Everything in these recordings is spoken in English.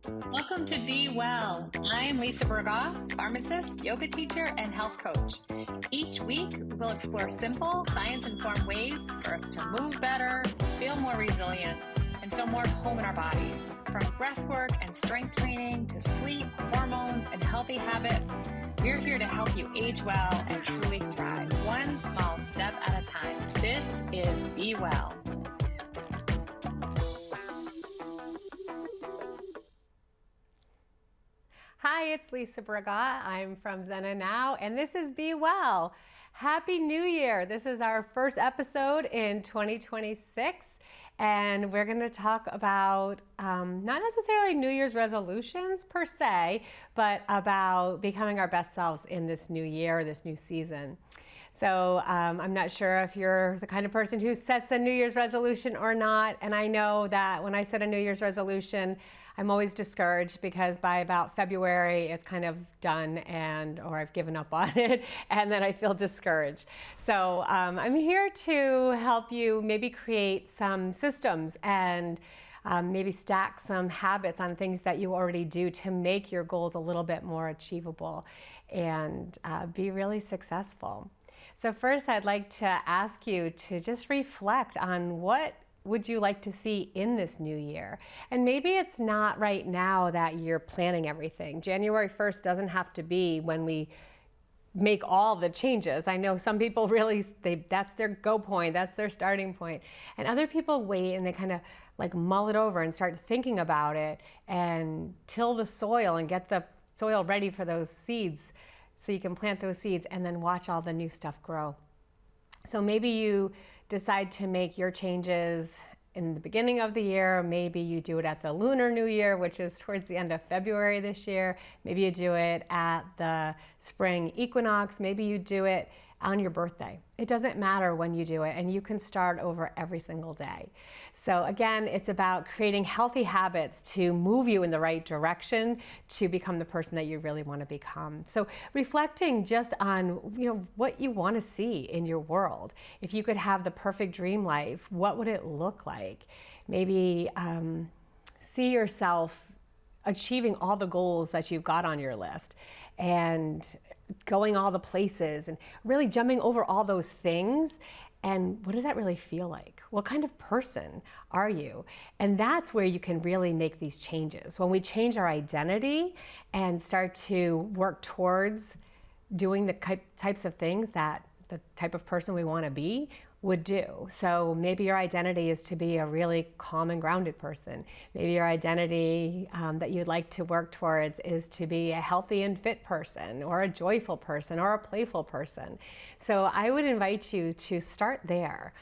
Welcome to Be Well. I'm Lisa Burgaw, pharmacist, yoga teacher, and health coach. Each week, we'll explore simple, science-informed ways for us to move better, feel more resilient, and feel more at home in our bodies. From breath work and strength training to sleep, hormones, and healthy habits, we're here to help you age well and truly thrive, one small step at a time. This is Be Well. Hi, it's Lisa Burgaw. I'm from Zenna Now, and this is Be Well. Happy New Year. This is our first episode in 2026, and we're going to talk about not necessarily New Year's resolutions per se, but about becoming our best selves in this new year, this new season. So I'm not sure if you're the kind of person who sets a New Year's resolution or not. And I know that when I set a New Year's resolution, I'm always discouraged because by about February, it's kind of done or I've given up on it, and then I feel discouraged. So I'm here to help you maybe create some systems and maybe stack some habits on things that you already do to make your goals a little bit more achievable and be really successful. So first, I'd like to ask you to just reflect on what would you like to see in this new year? And maybe it's not right now that you're planning everything. January 1st doesn't have to be when we make all the changes. I know some people really, that's their go point, that's their starting point. And other people wait and they kind of like mull it over and start thinking about it and till the soil and get the soil ready for those seeds so you can plant those seeds and then watch all the new stuff grow. So maybe you decide to make your changes in the beginning of the year. Maybe you do it at the Lunar New Year, which is towards the end of February this year. Maybe you do it at the spring equinox. Maybe you do it on your birthday. It doesn't matter when you do it, and you can start over every single day. So again, it's about creating healthy habits to move you in the right direction to become the person that you really want to become. So reflecting just on, what you want to see in your world. If you could have the perfect dream life, what would it look like? Maybe see yourself achieving all the goals that you've got on your list and going all the places and really jumping over all those things. And what does that really feel like? What kind of person are you? And that's where you can really make these changes. When we change our identity and start to work towards doing the types of things that the type of person we want to be would do. So maybe your identity is to be a really calm and grounded person. Maybe your identity that you'd like to work towards is to be a healthy and fit person, or a joyful person, or a playful person. So I would invite you to start there.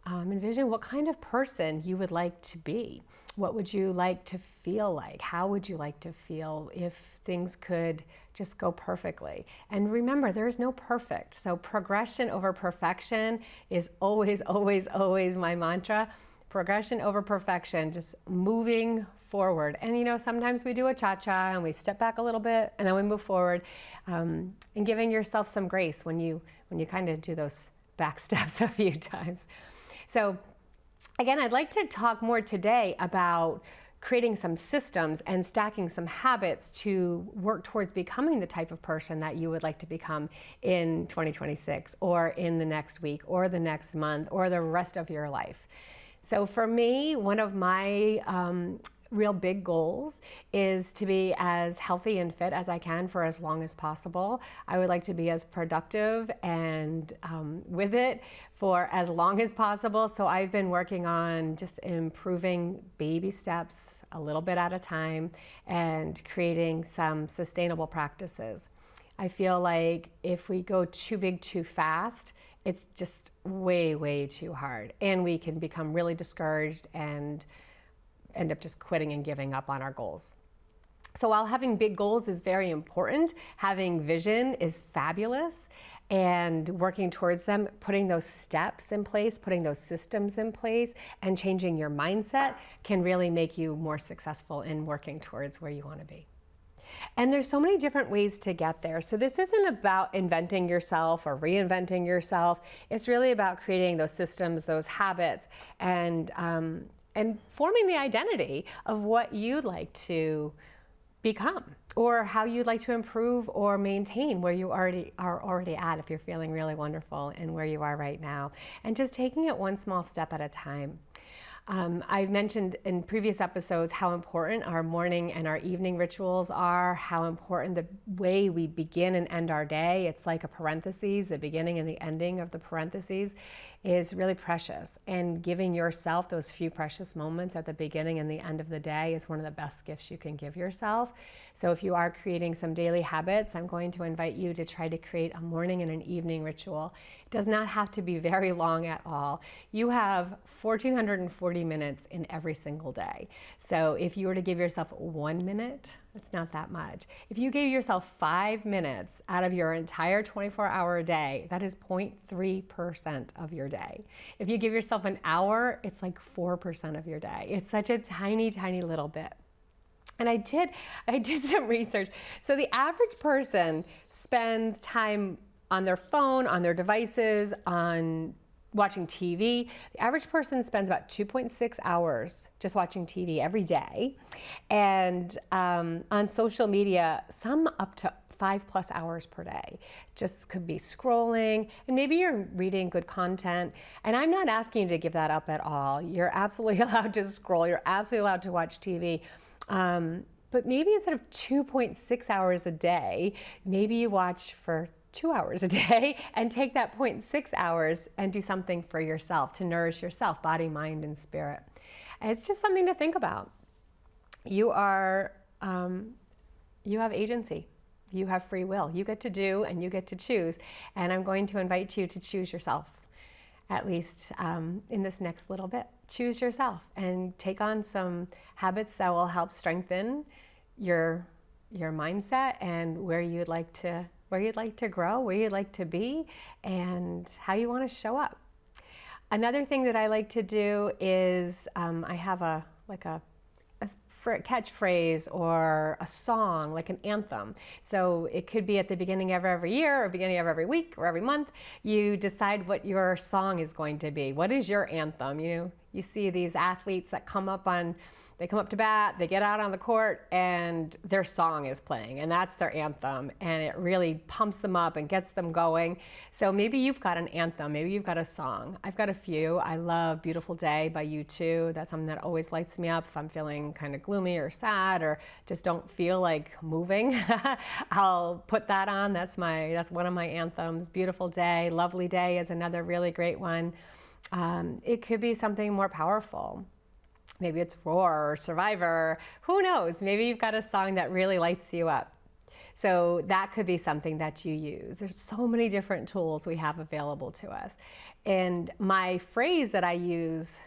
Envision what kind of person you would like to be. What would you like to feel like? How would you like to feel if things could just go perfectly? And remember, there is no perfect. So progression over perfection is always, always, always my mantra. Progression over perfection, just moving forward. And sometimes we do a cha-cha and we step back a little bit and then we move forward, and giving yourself some grace when you kind of do those back steps a few times. So again, I'd like to talk more today about creating some systems and stacking some habits to work towards becoming the type of person that you would like to become in 2026 or in the next week or the next month or the rest of your life. So for me, one of my real big goals is to be as healthy and fit as I can for as long as possible. I would like to be as productive and with it for as long as possible. So I've been working on just improving baby steps a little bit at a time and creating some sustainable practices. I feel like if we go too big too fast, it's just way, way too hard. And we can become really discouraged and end up just quitting and giving up on our goals. So while having big goals is very important, having vision is fabulous, and working towards them, putting those steps in place, putting those systems in place, and changing your mindset can really make you more successful in working towards where you want to be. And there's so many different ways to get there. So this isn't about inventing yourself or reinventing yourself. It's really about creating those systems, those habits, and forming the identity of what you'd like to become, or how you'd like to improve or maintain where you are already at, if you're feeling really wonderful and where you are right now, and just taking it one small step at a time. I've mentioned in previous episodes how important our morning and our evening rituals are, how important the way we begin and end our day. It's like a parenthesis, the beginning and the ending of the parentheses is really precious. And giving yourself those few precious moments at the beginning and the end of the day is one of the best gifts you can give yourself. So if you are creating some daily habits, I'm going to invite you to try to create a morning and an evening ritual. It does not have to be very long at all. You have 1,440 minutes in every single day. So if you were to give yourself 1 minute, it's not that much. If you gave yourself 5 minutes out of your entire 24-hour day, that is 0.3% of your day. If you give yourself an hour, it's like 4% of your day. It's such a tiny, tiny little bit. And I did some research. So the average person spends time on their phone, on their devices, on watching TV. The average person spends about 2.6 hours just watching TV every day. And on social media, some up to 5+ hours per day. Just could be scrolling, and maybe you're reading good content. And I'm not asking you to give that up at all. You're absolutely allowed to scroll. You're absolutely allowed to watch TV. But maybe instead of 2.6 hours a day, maybe you watch for 2 hours a day and take that 0.6 hours and do something for yourself to nourish yourself, body, mind, and spirit. And it's just something to think about. You have agency. You have free will. You get to do and you get to choose. And I'm going to invite you to choose yourself, at least in this next little bit. Choose yourself and take on some habits that will help strengthen your mindset and where you'd like to grow, where you'd like to be, and how you want to show up. Another thing that I like to do is I have a catchphrase or a song, like an anthem. So it could be at the beginning of every year or beginning of every week or every month. You decide what your song is going to be. What is your anthem? You see these athletes that come up to bat, they get out on the court, and their song is playing, and that's their anthem, and it really pumps them up and gets them going. So maybe you've got an anthem, maybe you've got a song. I've got a few. I love Beautiful Day by U2. That's something that always lights me up if I'm feeling kind of gloomy or sad or just don't feel like moving. I'll put that on. That's one of my anthems. Beautiful Day, Lovely Day is another really great one. It could be something more powerful. Maybe it's Roar or Survivor. Who knows? Maybe you've got a song that really lights you up. So that could be something that you use. There's so many different tools we have available to us. And my phrase that I use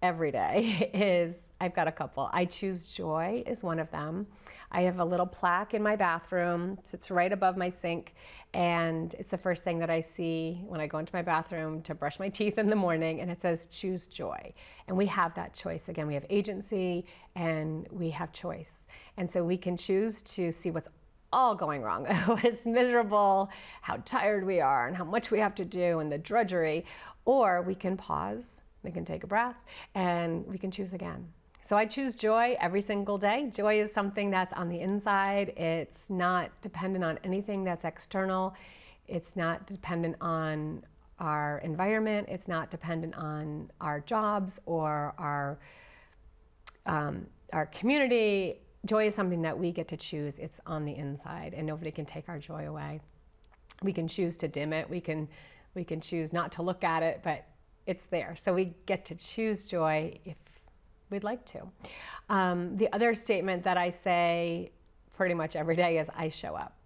every day is, I've got a couple. I choose joy is one of them. I have a little plaque in my bathroom. It sits right above my sink. And it's the first thing that I see when I go into my bathroom to brush my teeth in the morning. And it says, choose joy. And we have that choice. Again, we have agency and we have choice. And so we can choose to see what's all going wrong, what's miserable, how tired we are, and how much we have to do, and the drudgery. Or we can pause, we can take a breath, and we can choose again. So I choose joy every single day. Joy is something that's on the inside. It's not dependent on anything that's external. It's not dependent on our environment. It's not dependent on our jobs or our community. Joy is something that we get to choose. It's on the inside, and nobody can take our joy away. We can choose to dim it. We can choose not to look at it, but it's there. So we get to choose joy if we'd like to. The other statement that I say pretty much every day is I show up.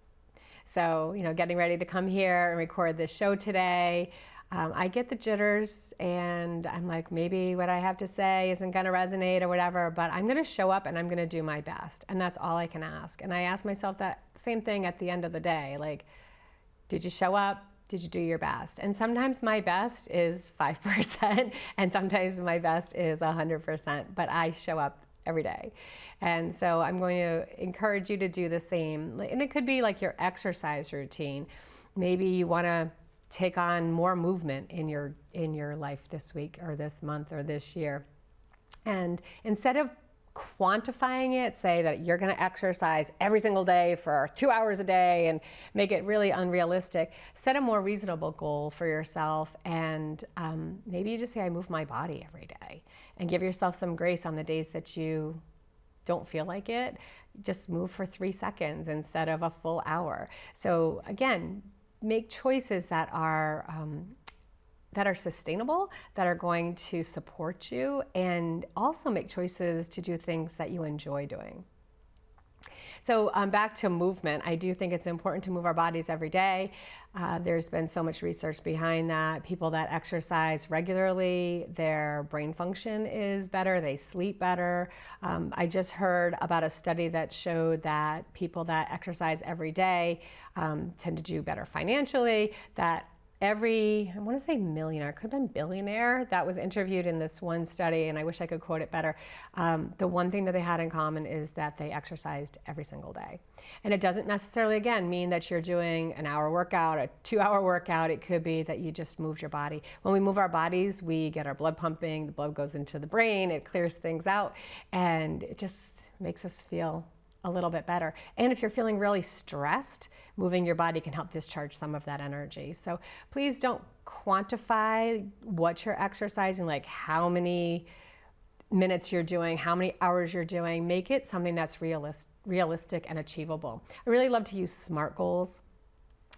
So, getting ready to come here and record this show today, I get the jitters and I'm like, maybe what I have to say isn't going to resonate or whatever, but I'm going to show up and I'm going to do my best. And that's all I can ask. And I ask myself that same thing at the end of the day. Like, did you show up? Did you do your best? And sometimes my best is 5% and sometimes my best is 100%, but I show up every day. And so I'm going to encourage you to do the same. And it could be like your exercise routine. Maybe you want to take on more movement in your life this week or this month or this year. And instead of quantifying it, say that you're going to exercise every single day for 2 hours a day and make it really unrealistic. Set a more reasonable goal for yourself, and maybe you just say, I move my body every day, and give yourself some grace on the days that you don't feel like it. Just move for 3 seconds instead of a full hour. So again, make choices that are sustainable, that are going to support you, and also make choices to do things that you enjoy doing. So back to movement, I do think it's important to move our bodies every day. There's been so much research behind that. People that exercise regularly, their brain function is better, they sleep better. I just heard about a study that showed that people that exercise every day tend to do better financially, that every, I want to say millionaire, could have been billionaire, that was interviewed in this one study, and I wish I could quote it better. The one thing that they had in common is that they exercised every single day. And it doesn't necessarily, again, mean that you're doing an hour workout, a 2-hour workout. It could be that you just moved your body. When we move our bodies, we get our blood pumping, the blood goes into the brain, it clears things out, and it just makes us feel a little bit better. And if you're feeling really stressed, moving your body can help discharge some of that energy. So please don't quantify what you're exercising, like how many minutes you're doing, how many hours you're doing. Make it something that's realistic and achievable. I really love to use SMART goals.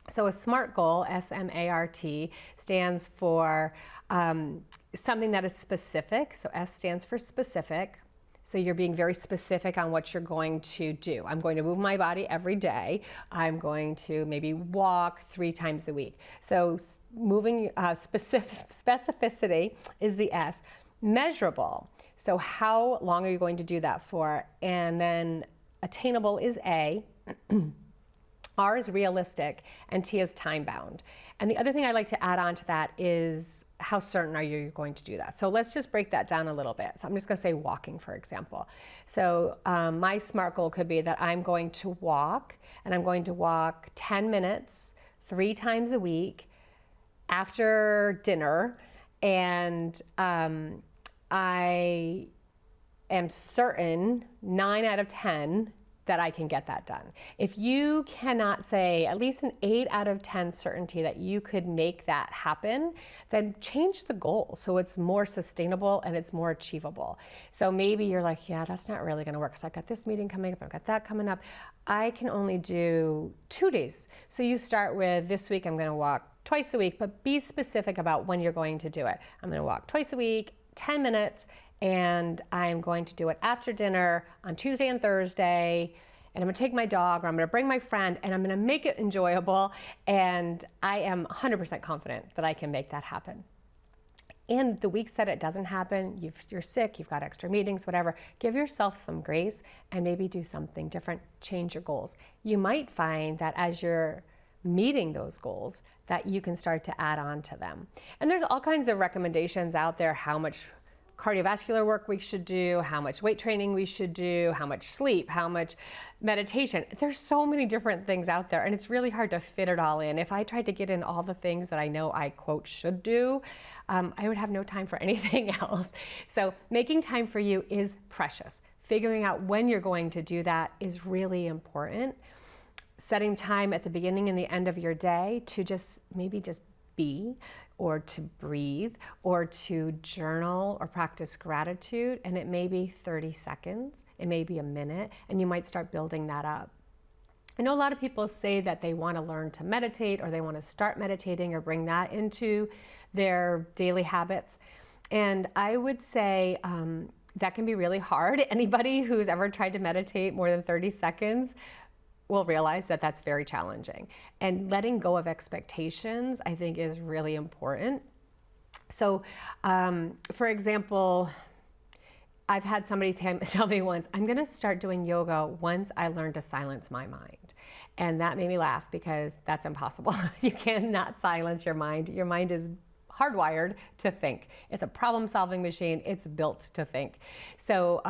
So a SMART goal, S-M-A-R-T, stands for something that is specific. So S stands for specific. So you're being very specific on what you're going to do. I'm going to move my body every day. I'm going to maybe walk 3 times a week. So moving specificity is the S. Measurable. So how long are you going to do that for? And then attainable is A. R is realistic, and T is time bound. And the other thing I'd like to add on to that is how certain are you going to do that? So let's just break that down a little bit. So I'm just going to say walking, for example. So my SMART goal could be that I'm going to walk, and I'm going to walk 10 minutes 3 times a week after dinner, and I am certain 9 out of 10 that I can get that done. If you cannot say at least an 8 out of 10 certainty that you could make that happen, then change the goal so it's more sustainable and it's more achievable. So maybe you're like, yeah, that's not really gonna work because I've got this meeting coming up, I've got that coming up. I can only do 2 days. So you start with, this week I'm gonna walk twice a week, but be specific about when you're going to do it. I'm gonna walk twice a week, 10 minutes, and I'm going to do it after dinner on Tuesday and Thursday, and I'm gonna take my dog, or I'm gonna bring my friend, and I'm gonna make it enjoyable, and I am 100% confident that I can make that happen. And the weeks that it doesn't happen, you're sick, you've got extra meetings, whatever, give yourself some grace and maybe do something different, change your goals. You might find that as you're meeting those goals, that you can start to add on to them. And there's all kinds of recommendations out there, how much cardiovascular work we should do, how much weight training we should do, how much sleep, how much meditation. There's so many different things out there, and it's really hard to fit it all in. If I tried to get in all the things that I know I, quote, should do, I would have no time for anything else. So making time for you is precious. Figuring out when you're going to do that is really important. Setting time at the beginning and the end of your day to just be, or to breathe, or to journal or practice gratitude, and it may be 30 seconds, it may be a minute, and you might start building that up. I know a lot of people say that they want to learn to meditate, or they want to start meditating or bring that into their daily habits, and I would say that can be really hard. Anybody who's ever tried to meditate more than 30 seconds will realize that that's very challenging. And letting go of expectations, I think, is really important. So, for example, I've had somebody tell me once, I'm gonna start doing yoga once I learn to silence my mind. And that made me laugh because that's impossible. You cannot silence your mind. Your mind is hardwired to think. It's a problem-solving machine. It's built to think. So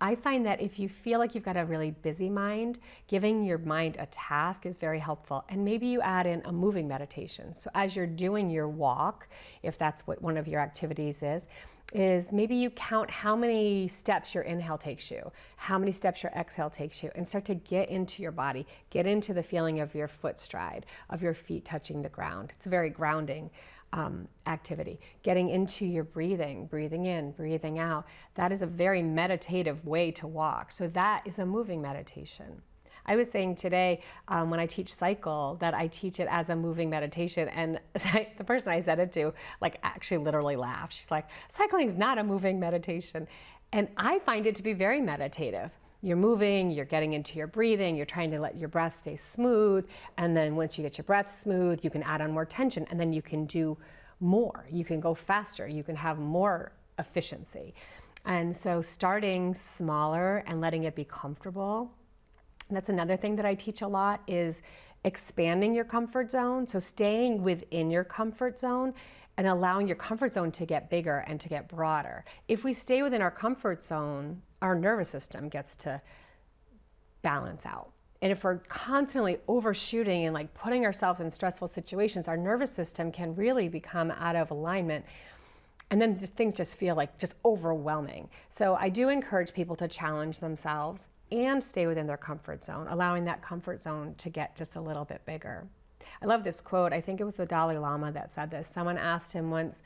I find that if you feel like you've got a really busy mind, giving your mind a task is very helpful. And maybe you add in a moving meditation. So as you're doing your walk, if that's what one of your activities is maybe you count how many steps your inhale takes you, how many steps your exhale takes you, and start to get into your body, get into the feeling of your foot stride, of your feet touching the ground. It's a very grounding activity. Getting into your breathing in, breathing out. That is a very meditative way to walk. So that is a moving meditation. I was saying today when I teach cycle that I teach it as a moving meditation, and the person I said it to like actually literally laughed. She's like, cycling is not a moving meditation. And I find it to be very meditative. You're moving, you're getting into your breathing, you're trying to let your breath stay smooth, and then once you get your breath smooth, you can add on more tension, and then you can do more. You can go faster, you can have more efficiency. And so starting smaller and letting it be comfortable. That's another thing that I teach a lot is expanding your comfort zone. So staying within your comfort zone and allowing your comfort zone to get bigger and to get broader. If we stay within our comfort zone, our nervous system gets to balance out. And if we're constantly overshooting and like putting ourselves in stressful situations, our nervous system can really become out of alignment. And then things just feel like just overwhelming. So I do encourage people to challenge themselves and stay within their comfort zone, allowing that comfort zone to get just a little bit bigger. I love this quote. I think it was the Dalai Lama that said this. Someone asked him once,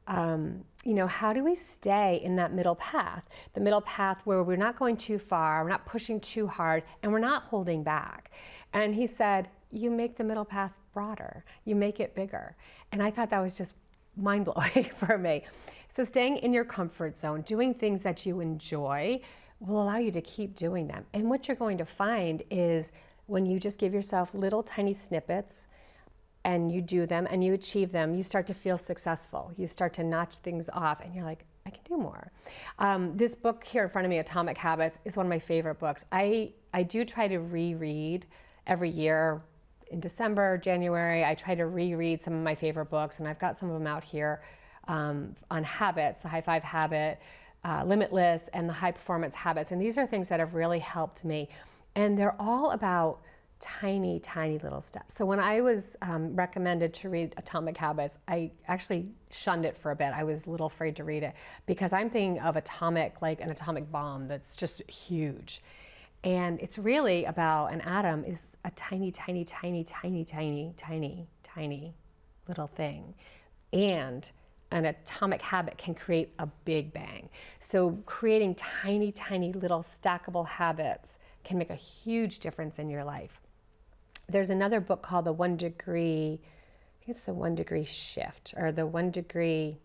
how do we stay in that middle path? The middle path where we're not going too far, we're not pushing too hard, and we're not holding back. And he said, you make the middle path broader, you make it bigger. And I thought that was just mind-blowing for me. So staying in your comfort zone, doing things that you enjoy will allow you to keep doing them. And what you're going to find is when you just give yourself little tiny snippets and you do them and you achieve them, you start to feel successful. You start to notch things off and you're like, I can do more. This book here in front of me, Atomic Habits, is one of my favorite books. I do try to reread every year. In December, January, I try to reread some of my favorite books, and I've got some of them out here on habits, the High Five Habit, Limitless, and the High Performance Habits. And these are things that have really helped me. And they're all about tiny, tiny little steps. So when I was recommended to read Atomic Habits, I actually shunned it for a bit. I was a little afraid to read it because I'm thinking of atomic, like an atomic bomb that's just huge. And it's really about an atom is a tiny, tiny, tiny, tiny, tiny, tiny, tiny little thing. And an atomic habit can create a big bang. So creating tiny, tiny little stackable habits can make a huge difference in your life. There's another book called The 1 Degree, I think it's The 1 Degree Shift, or The 1 Degree,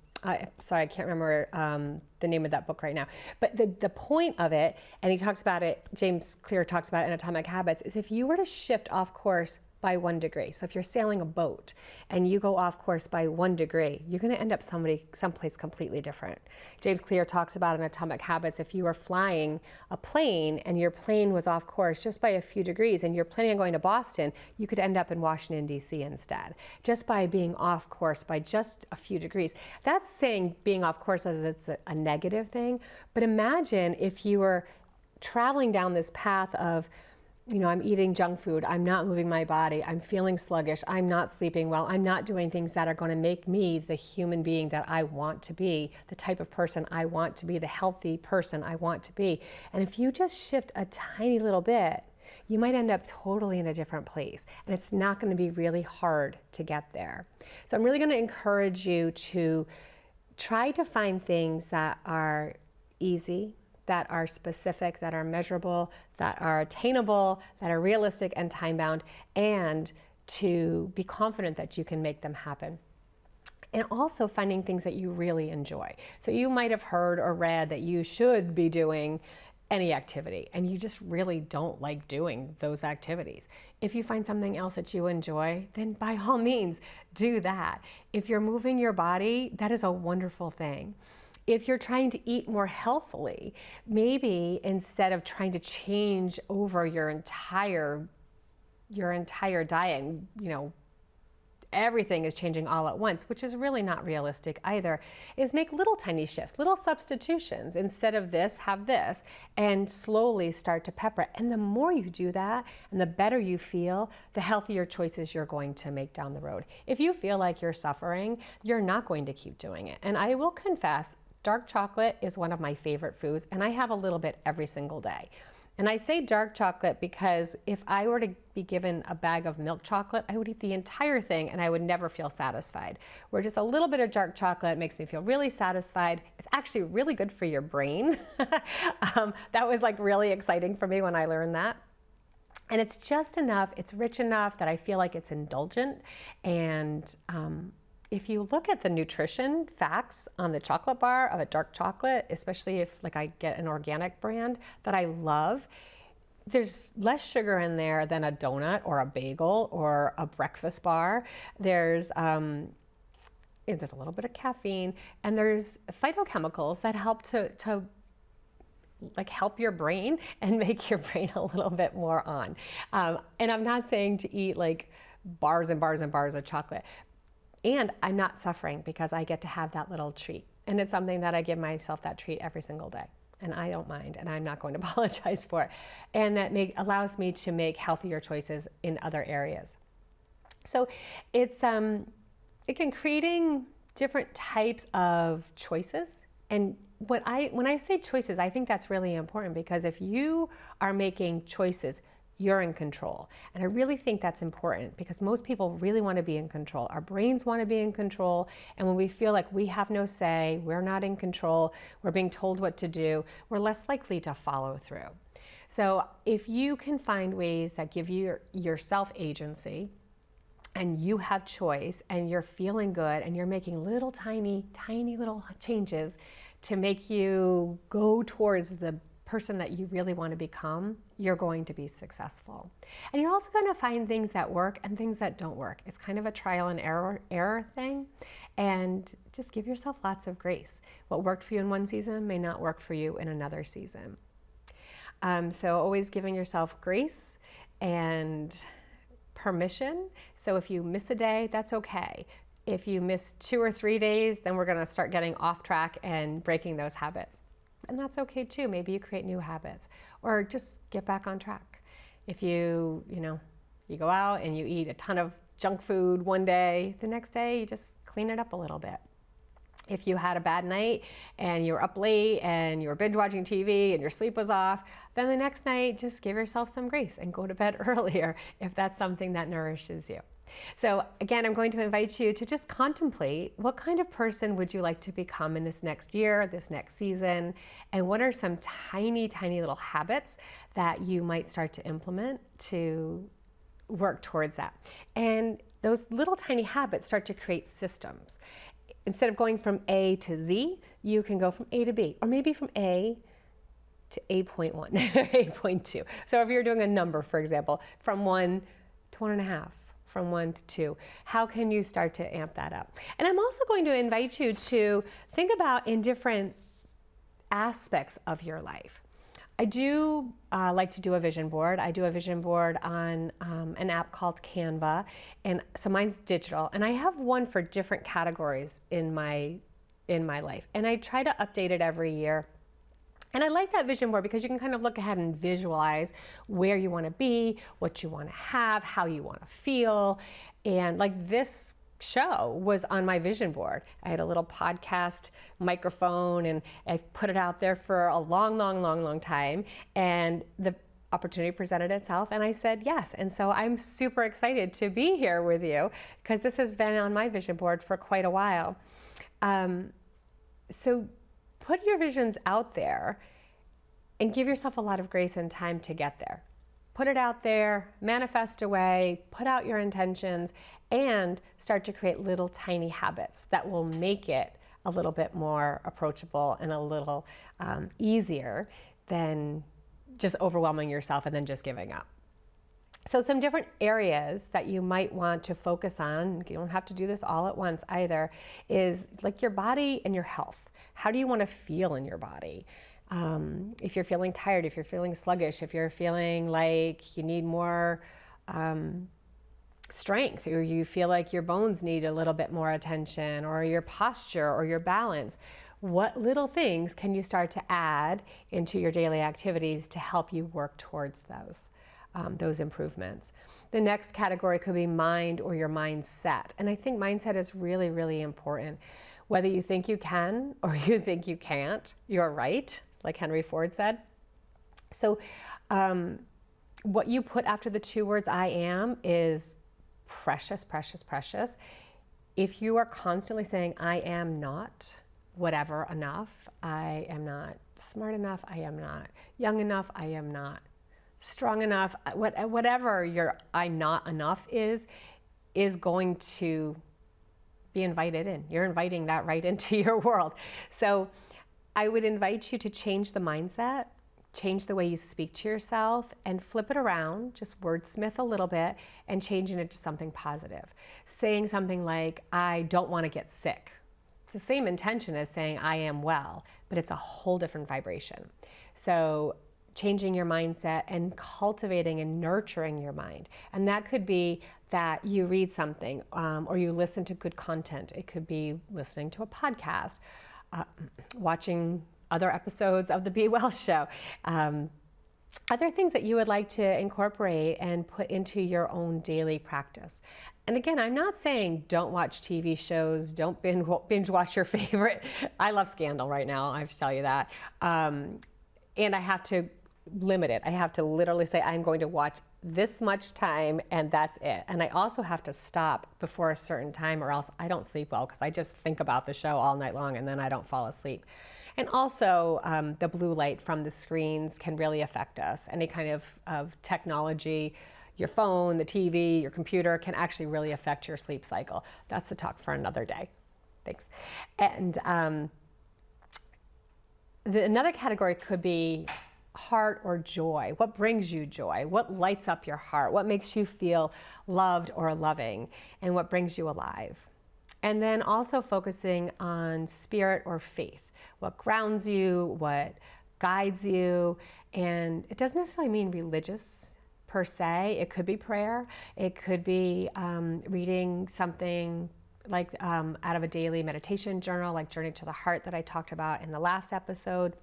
sorry, I can't remember the name of that book right now. But the point of it, and he talks about it, James Clear talks about it in Atomic Habits, is if you were to shift off course by 1 degree. So if you're sailing a boat and you go off course by 1 degree, you're going to end up someplace completely different. James Clear talks about in Atomic Habits, if you were flying a plane and your plane was off course just by a few degrees and you're planning on going to Boston, you could end up in Washington, D.C. instead, just by being off course by just a few degrees. That's saying being off course as it's a negative thing, but imagine if you were traveling down this path of, I'm eating junk food, I'm not moving my body, I'm feeling sluggish, I'm not sleeping well, I'm not doing things that are going to make me the human being that I want to be, the type of person I want to be, the healthy person I want to be. And if you just shift a tiny little bit, you might end up totally in a different place. And it's not going to be really hard to get there. So I'm really going to encourage you to try to find things that are easy, that are specific, that are measurable, that are attainable, that are realistic and time-bound, and to be confident that you can make them happen. And also finding things that you really enjoy. So you might have heard or read that you should be doing any activity, and you just really don't like doing those activities. If you find something else that you enjoy, then by all means, do that. If you're moving your body, that is a wonderful thing. If you're trying to eat more healthily, maybe instead of trying to change over your entire diet and, everything is changing all at once, which is really not realistic either, is make little tiny shifts, little substitutions. Instead of this, have this, and slowly start to pepper it. And the more you do that, and the better you feel, the healthier choices you're going to make down the road. If you feel like you're suffering, you're not going to keep doing it. And I will confess, dark chocolate is one of my favorite foods, and I have a little bit every single day. And I say dark chocolate because if I were to be given a bag of milk chocolate, I would eat the entire thing and I would never feel satisfied. Where just a little bit of dark chocolate makes me feel really satisfied. It's actually really good for your brain. That was like really exciting for me when I learned that. And it's just enough, it's rich enough that I feel like it's indulgent. And if you look at the nutrition facts on the chocolate bar of a dark chocolate, especially if like I get an organic brand that I love, there's less sugar in there than a donut or a bagel or a breakfast bar. There's a little bit of caffeine, and there's phytochemicals that help to like help your brain and make your brain a little bit more on. And I'm not saying to eat like bars and bars and bars of chocolate. And I'm not suffering because I get to have that little treat. And it's something that I give myself that treat every single day. And I don't mind, and I'm not going to apologize for it. And that allows me to make healthier choices in other areas. So it's, again, creating different types of choices. And when I say choices, I think that's really important, because if you are making choices, you're in control. And I really think that's important, because most people really want to be in control. Our brains want to be in control. And when we feel like we have no say, we're not in control, we're being told what to do, we're less likely to follow through. So if you can find ways that give you yourself agency, and you have choice, and you're feeling good, and you're making little tiny little changes to make you go towards the person that you really want to become, you're going to be successful. And you're also going to find things that work and things that don't work. It's kind of a trial and error thing. And just give yourself lots of grace. What worked for you in one season may not work for you in another season. So always giving yourself grace and permission. So if you miss a day, that's okay. If you miss 2 or 3 days, then we're going to start getting off track and breaking those habits. And that's okay too. Maybe you create new habits, or just get back on track. If you go out and you eat a ton of junk food one day, the next day you just clean it up a little bit. If you had a bad night and you were up late and you were binge watching TV and your sleep was off, then the next night just give yourself some grace and go to bed earlier if that's something that nourishes you. So again, I'm going to invite you to just contemplate, what kind of person would you like to become in this next year, this next season, and what are some tiny little habits that you might start to implement to work towards that. And those little tiny habits start to create systems. Instead of going from A to Z, you can go from A to B, or maybe from A to A.1 or A.2. So if you're doing a number, for example, from 1 to 1.5, from 1 to 2. How can you start to amp that up? And I'm also going to invite you to think about in different aspects of your life. I do like to do a vision board. I do a vision board on an app called Canva, and so mine's digital. And I have one for different categories in my life, and I try to update it every year. And I like that vision board because you can kind of look ahead and visualize where you want to be, what you want to have, how you want to feel. And like this show was on my vision board. I had a little podcast microphone and I put it out there for a long time. And the opportunity presented itself and I said yes. And so I'm super excited to be here with you because this has been on my vision board for quite a while. So put your visions out there and give yourself a lot of grace and time to get there. Put it out there, manifest away, put out your intentions, and start to create little tiny habits that will make it a little bit more approachable and a little easier than just overwhelming yourself and then just giving up. So some different areas that you might want to focus on, you don't have to do this all at once either, is like your body and your health. How do you want to feel in your body? If you're feeling tired, if you're feeling sluggish, if you're feeling like you need more strength, or you feel like your bones need a little bit more attention, or your posture or your balance. What little things can you start to add into your daily activities to help you work towards those improvements? The next category could be mind or your mindset. And I think mindset is really, really important. Whether you think you can or you think you can't, you're right, like Henry Ford said. So what you put after the two words I am is precious, precious, precious. If you are constantly saying, I am not whatever enough, I am not smart enough, I am not young enough, I am not strong enough, whatever your I'm not enough is going to be invited in. You're inviting that right into your world. So I would invite you to change the mindset, change the way you speak to yourself, and flip it around, just wordsmith a little bit and changing it to something positive. Saying something like, I don't want to get sick. It's the same intention as saying I am well, but it's a whole different vibration. So changing your mindset and cultivating and nurturing your mind. And that could be that you read something or you listen to good content. It could be listening to a podcast, watching other episodes of the Be Well Show. Other things that you would like to incorporate and put into your own daily practice. And again, I'm not saying don't watch TV shows, don't binge watch your favorite. I love Scandal right now, I have to tell you that. And I have to limit it. I have to literally say I'm going to watch this much time and that's it. And I also have to stop before a certain time or else I don't sleep well because I just think about the show all night long and then I don't fall asleep. And also the blue light from the screens can really affect us. Any kind of technology, your phone, the TV, your computer can actually really affect your sleep cycle. That's the talk for another day. Thanks. And another category could be heart or joy. What brings you joy? What lights up your heart? What makes you feel loved or loving? And what brings you alive? And then also focusing on spirit or faith. What grounds you, what guides you. And it doesn't necessarily mean religious per se. It could be prayer. It could be reading something like out of a daily meditation journal, like Journey to the Heart that I talked about in the last episode.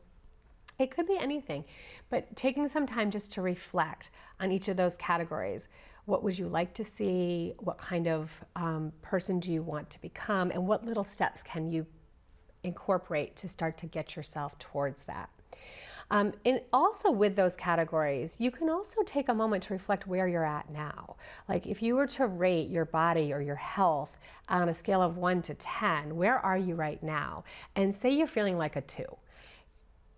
It could be anything, but taking some time just to reflect on each of those categories. What would you like to see? What kind of person do you want to become? And what little steps can you incorporate to start to get yourself towards that? And also with those categories, you can also take a moment to reflect where you're at now. Like if you were to rate your body or your health on a scale of 1 to 10, where are you right now? And say you're feeling like a 2.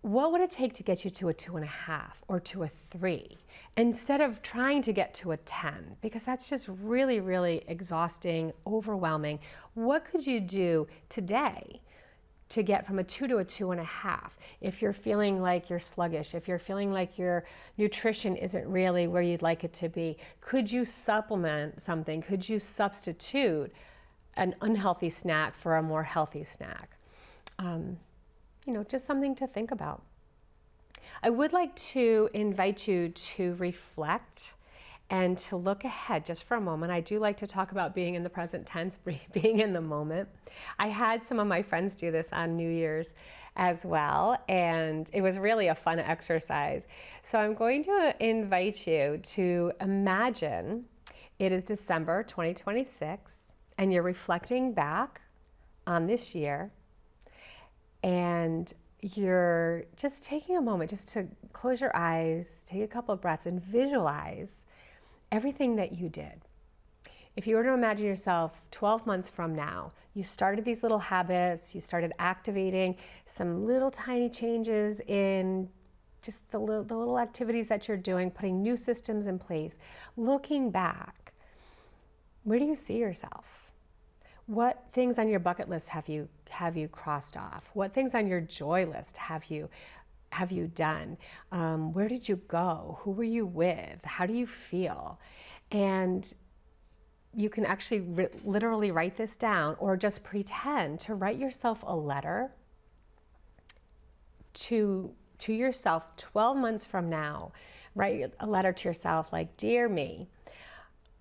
What would it take to get you to a 2.5 or to a 3 instead of trying to get to a 10? Because that's just really, really exhausting, overwhelming. What could you do today to get from a 2 to a 2.5? If you're feeling like you're sluggish, if you're feeling like your nutrition isn't really where you'd like it to be, could you supplement something? Could you substitute an unhealthy snack for a more healthy snack? Just something to think about. I would like to invite you to reflect and to look ahead just for a moment. I do like to talk about being in the present tense, being in the moment. I had some of my friends do this on New Year's as well, and it was really a fun exercise. So I'm going to invite you to imagine it is December 2026, and you're reflecting back on this year, and you're just taking a moment just to close your eyes, take a couple of breaths, and visualize everything that you did. If you were to imagine yourself 12 months from now, you started these little habits, you started activating some little tiny changes in just the little activities that you're doing, putting new systems in place. Looking back, where do you see yourself? What things on your bucket list have you crossed off? What things on your joy list have you done? Where did you go? Who were you with? How do you feel? And you can actually literally write this down or just pretend to write yourself a letter to yourself 12 months from now. Write a letter to yourself like, "Dear me,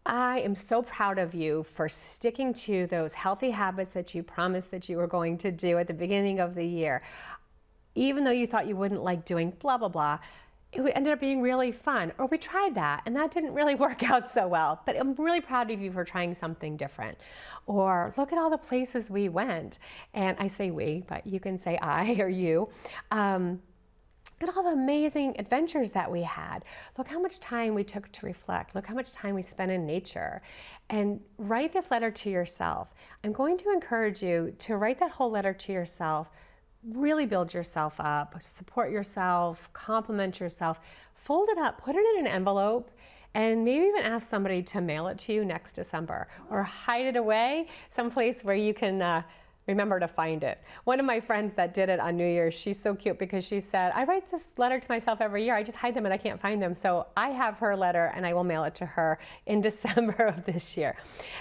I am so proud of you for sticking to those healthy habits that you promised that you were going to do at the beginning of the year. Even though you thought you wouldn't like doing blah, blah, blah, it ended up being really fun. Or we tried that and that didn't really work out so well, but I'm really proud of you for trying something different. Or look at all the places we went. And I say we, but you can say I or you. Look at all the amazing adventures that we had. Look how much time we took to reflect. Look how much time we spent in nature. And write this letter to yourself. I'm going to encourage you to write that whole letter to yourself. Really build yourself up, support yourself, compliment yourself. Fold it up, put it in an envelope, and maybe even ask somebody to mail it to you next December. Or hide it away someplace where you can remember to find it. One of my friends that did it on New Year's, she's so cute because she said, I write this letter to myself every year. I just hide them and I can't find them. So I have her letter and I will mail it to her in December of this year.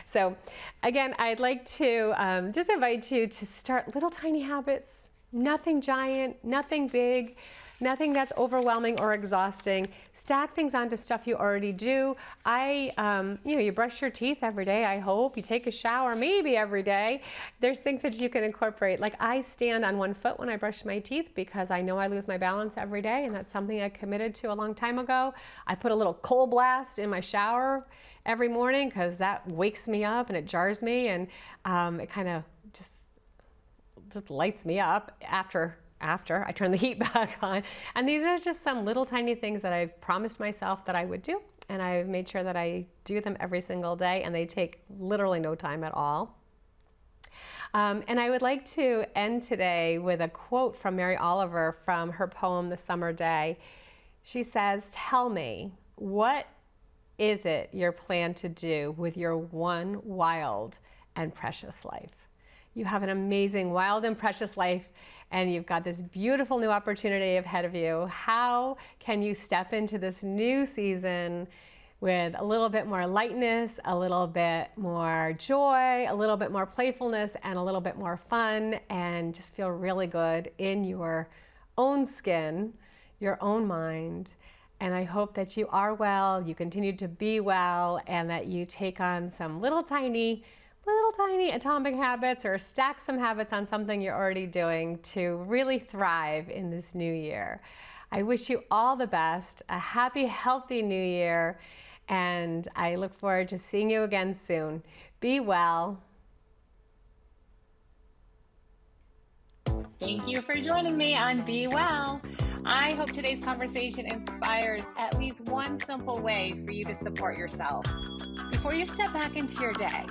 So again, I'd like to just invite you to start little tiny habits. Nothing giant, nothing big, nothing that's overwhelming or exhausting. Stack things onto stuff you already do. You brush your teeth every day, I hope. You take a shower maybe every day. There's things that you can incorporate. Like I stand on one foot when I brush my teeth because I know I lose my balance every day, and that's something I committed to a long time ago. I put a little cold blast in my shower every morning because that wakes me up and it jars me, and it kind of just lights me up after I turn the heat back on. And these are just some little tiny things that I've promised myself that I would do. And I've made sure that I do them every single day, and they take literally no time at all. And I would like to end today with a quote from Mary Oliver from her poem, The Summer Day. She says, "Tell me, what is it you're planned to do with your one wild and precious life?" You have an amazing, wild and precious life, and you've got this beautiful new opportunity ahead of you. How can you step into this new season with a little bit more lightness, a little bit more joy, a little bit more playfulness, and a little bit more fun, and just feel really good in your own skin, your own mind? And I hope that you are well, you continue to be well, and that you take on some little tiny atomic habits, or stack some habits on something you're already doing to really thrive in this new year. I wish you all the best, a happy, healthy new year, and I look forward to seeing you again soon. Be well. Thank you for joining me on Be Well. I hope today's conversation inspires at least one simple way for you to support yourself. Before you step back into your day,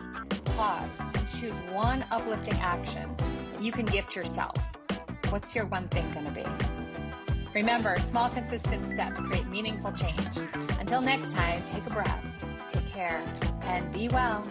pause and choose one uplifting action you can gift yourself. What's your one thing going to be? Remember, small, consistent steps create meaningful change. Until next time, take a breath, take care, and be well.